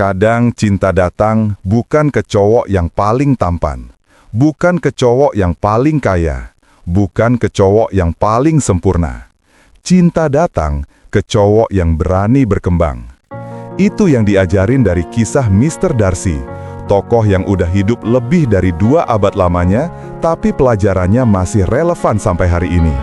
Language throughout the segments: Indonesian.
Terkadang cinta datang bukan ke cowok yang paling tampan, bukan ke cowok yang paling kaya, bukan ke cowok yang paling sempurna. Cinta datang ke cowok yang berani berkembang. Itu yang diajarin dari kisah Mr. Darcy, tokoh yang udah hidup lebih dari 2 abad lamanya, tapi pelajarannya masih relevan sampai hari ini.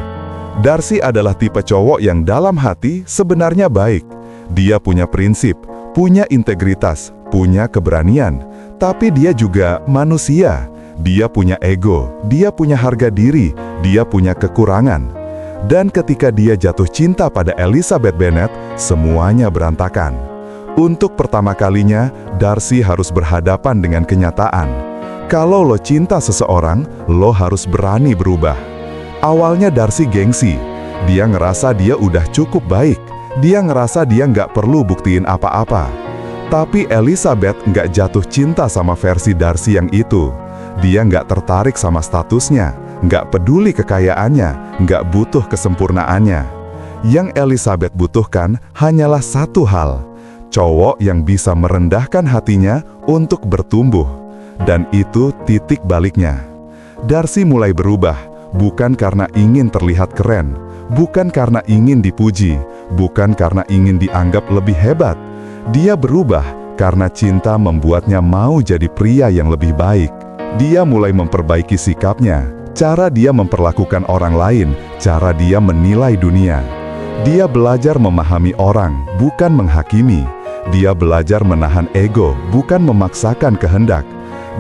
Darcy adalah tipe cowok yang dalam hati sebenarnya baik. Dia punya prinsip, punya integritas, punya keberanian, tapi dia juga manusia. Dia punya ego, dia punya harga diri, dia punya kekurangan. Dan ketika dia jatuh cinta pada Elizabeth Bennet, semuanya berantakan. Untuk pertama kalinya, Darcy harus berhadapan dengan kenyataan. Kalau lo cinta seseorang, lo harus berani berubah. Awalnya Darcy gengsi. Dia ngerasa dia udah cukup baik. Dia ngerasa dia nggak perlu buktiin apa-apa. Tapi Elizabeth nggak jatuh cinta sama versi Darcy yang itu. Dia nggak tertarik sama statusnya, nggak peduli kekayaannya, nggak butuh kesempurnaannya. Yang Elizabeth butuhkan hanyalah satu hal, cowok yang bisa merendahkan hatinya untuk bertumbuh. Dan itu titik baliknya. Darcy mulai berubah, bukan karena ingin terlihat keren, bukan karena ingin dipuji, bukan karena ingin dianggap lebih hebat. Dia berubah karena cinta membuatnya mau jadi pria yang lebih baik. Dia mulai memperbaiki sikapnya, cara dia memperlakukan orang lain, cara dia menilai dunia. Dia belajar memahami orang, bukan menghakimi. Dia belajar menahan ego, bukan memaksakan kehendak.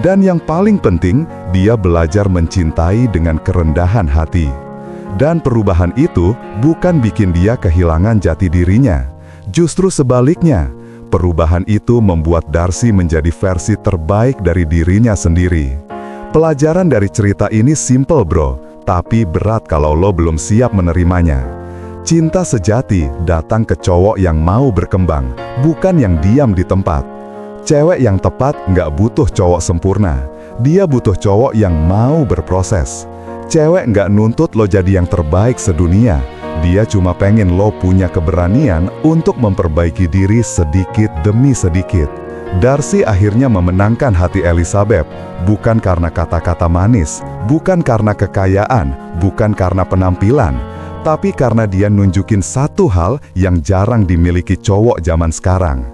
Dan yang paling penting, dia belajar mencintai dengan kerendahan hati. Dan perubahan itu bukan bikin dia kehilangan jati dirinya. Justru sebaliknya, perubahan itu membuat Darcy menjadi versi terbaik dari dirinya sendiri. Pelajaran dari cerita ini simple bro, tapi berat kalau lo belum siap menerimanya. Cinta sejati datang ke cowok yang mau berkembang, bukan yang diam di tempat. Cewek yang tepat nggak butuh cowok sempurna, dia butuh cowok yang mau berproses. Cewek nggak nuntut lo jadi yang terbaik sedunia, dia cuma pengen lo punya keberanian untuk memperbaiki diri sedikit demi sedikit. Darcy akhirnya memenangkan hati Elizabeth, bukan karena kata-kata manis, bukan karena kekayaan, bukan karena penampilan, tapi karena dia nunjukin satu hal yang jarang dimiliki cowok zaman sekarang.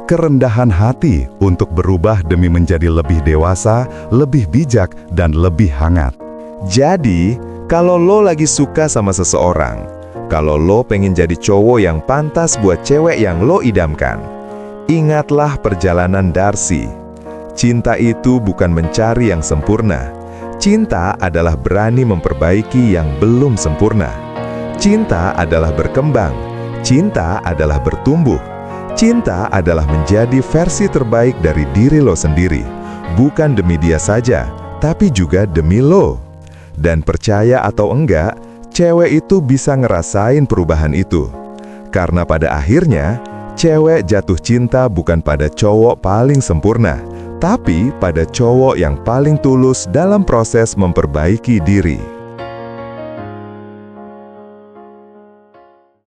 Kerendahan hati untuk berubah demi menjadi lebih dewasa, lebih bijak, dan lebih hangat. Jadi, kalau lo lagi suka sama seseorang, kalau lo pengen jadi cowok yang pantas buat cewek yang lo idamkan, ingatlah perjalanan Darcy. Cinta itu bukan mencari yang sempurna. Cinta adalah berani memperbaiki yang belum sempurna. Cinta adalah berkembang. Cinta adalah bertumbuh. Cinta adalah menjadi versi terbaik dari diri lo sendiri. Bukan demi dia saja, tapi juga demi lo. Dan percaya atau enggak, cewek itu bisa ngerasain perubahan itu. Karena pada akhirnya, cewek jatuh cinta bukan pada cowok paling sempurna, tapi pada cowok yang paling tulus dalam proses memperbaiki diri.